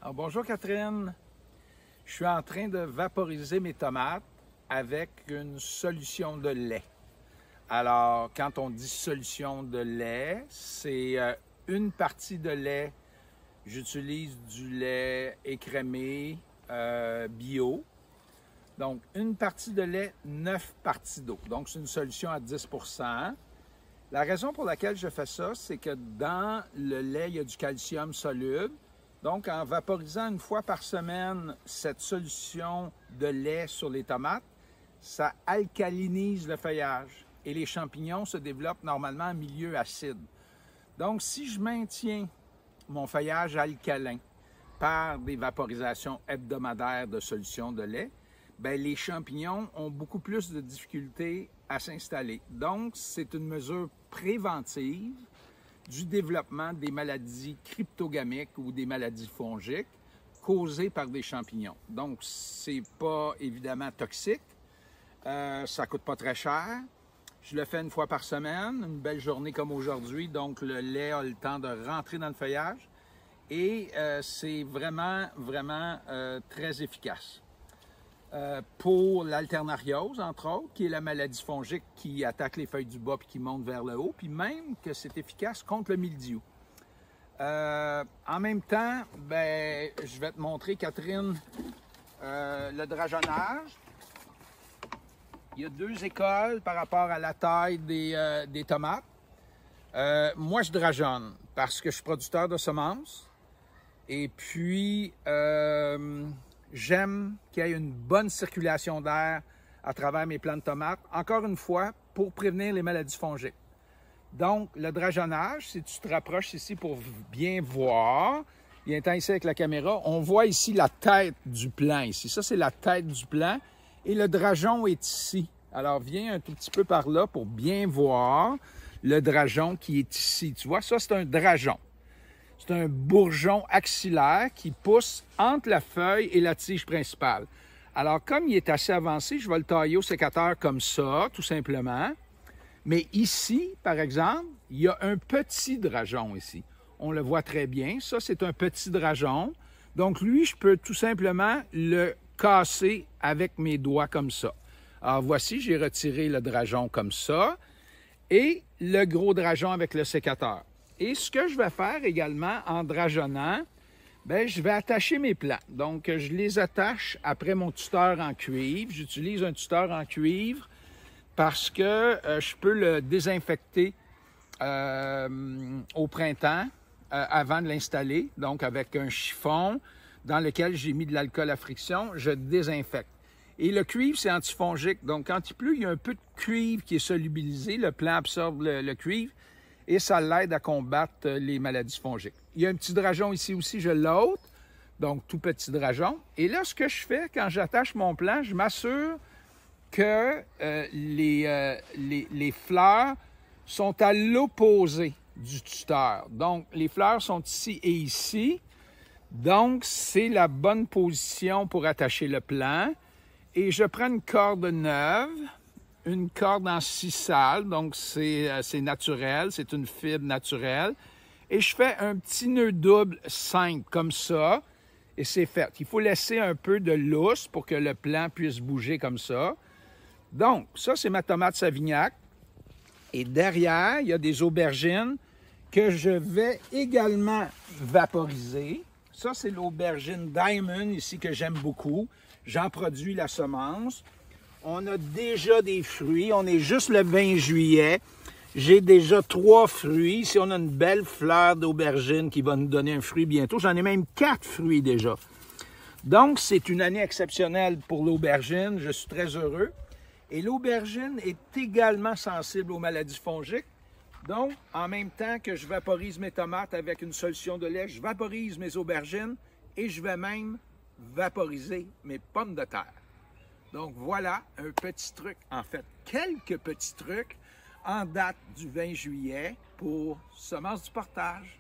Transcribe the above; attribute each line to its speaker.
Speaker 1: Alors, bonjour Catherine, je suis en train de vaporiser mes tomates avec une solution de lait. Alors, quand on dit solution de lait, c'est une partie de lait. J'utilise du lait écrémé bio. Donc, une partie de lait, 9 parties d'eau. Donc, c'est une solution à 10%. La raison pour laquelle je fais ça, c'est que dans le lait, il y a du calcium soluble. Donc, en vaporisant une fois par semaine cette solution de lait sur les tomates, ça alcalinise le feuillage et les champignons se développent normalement en milieu acide. Donc, si je maintiens mon feuillage alcalin par des vaporisations hebdomadaires de solution de lait, bien, les champignons ont beaucoup plus de difficultés à s'installer. Donc, c'est une mesure préventive du développement des maladies cryptogamiques ou des maladies fongiques causées par des champignons. Donc, c'est pas évidemment toxique, ça coûte pas très cher. Je le fais une fois par semaine, une belle journée comme aujourd'hui, donc le lait a le temps de rentrer dans le feuillage et c'est vraiment très efficace. Pour l'alternariose, entre autres, qui est la maladie fongique qui attaque les feuilles du bas et qui monte vers le haut, puis même que c'est efficace contre le mildiou. En même temps, ben, je vais te montrer, Catherine, le drageonnage. Il y a deux écoles par rapport à la taille des tomates. Moi, je drageonne parce que je suis producteur de semences. Et puis, j'aime qu'il y ait une bonne circulation d'air à travers mes plants de tomates, encore une fois, pour prévenir les maladies fongiques. Donc, le drageonnage, si tu te rapproches ici pour bien voir, il est ici avec la caméra, on voit ici la tête du plant ici. Ça, c'est la tête du plant et le drageon est ici. Alors, viens un tout petit peu par là pour bien voir le drageon qui est ici. Tu vois, ça, c'est un drageon. C'est un bourgeon axillaire qui pousse entre la feuille et la tige principale. Alors, comme il est assez avancé, je vais le tailler au sécateur comme ça, tout simplement. Mais ici, par exemple, il y a un petit drageon ici. On le voit très bien. Ça, c'est un petit drageon. Donc, lui, je peux tout simplement le casser avec mes doigts comme ça. Alors, voici, j'ai retiré le drageon comme ça et le gros drageon avec le sécateur. Et ce que je vais faire également en drageonnant, bien, je vais attacher mes plants. Donc, je les attache après mon tuteur en cuivre. J'utilise un tuteur en cuivre parce que je peux le désinfecter au printemps avant de l'installer. Donc, avec un chiffon dans lequel j'ai mis de l'alcool à friction, je désinfecte. Et le cuivre, c'est antifongique. Donc, quand il pleut, il y a un peu de cuivre qui est solubilisé. Le plant absorbe le cuivre et ça l'aide à combattre les maladies fongiques. Il y a un petit drageon ici aussi, je l'ôte. Donc, tout petit drageon. Et là, ce que je fais quand j'attache mon plant, je m'assure que les fleurs sont à l'opposé du tuteur. Donc, les fleurs sont ici et ici. Donc, c'est la bonne position pour attacher le plant. Et je prends une corde neuve, une corde en sisal, donc c'est naturel, c'est une fibre naturelle. Et je fais un petit nœud double simple, comme ça, et c'est fait. Il faut laisser un peu de lousse pour que le plant puisse bouger comme ça. Donc, ça, c'est ma tomate Savignac. Et derrière, il y a des aubergines que je vais également vaporiser. Ça, c'est l'aubergine Diamond ici que j'aime beaucoup. J'en produis la semence. On a déjà des fruits. On est juste le 20 juillet. J'ai déjà 3 fruits. Ici, on a une belle fleur d'aubergine qui va nous donner un fruit bientôt. J'en ai même 4 fruits déjà. Donc, c'est une année exceptionnelle pour l'aubergine. Je suis très heureux. Et l'aubergine est également sensible aux maladies fongiques. Donc, en même temps que je vaporise mes tomates avec une solution de lait, je vaporise mes aubergines et je vais même vaporiser mes pommes de terre. Donc, voilà un petit truc, en fait, quelques petits trucs en date du 20 juillet pour Semences du Portage.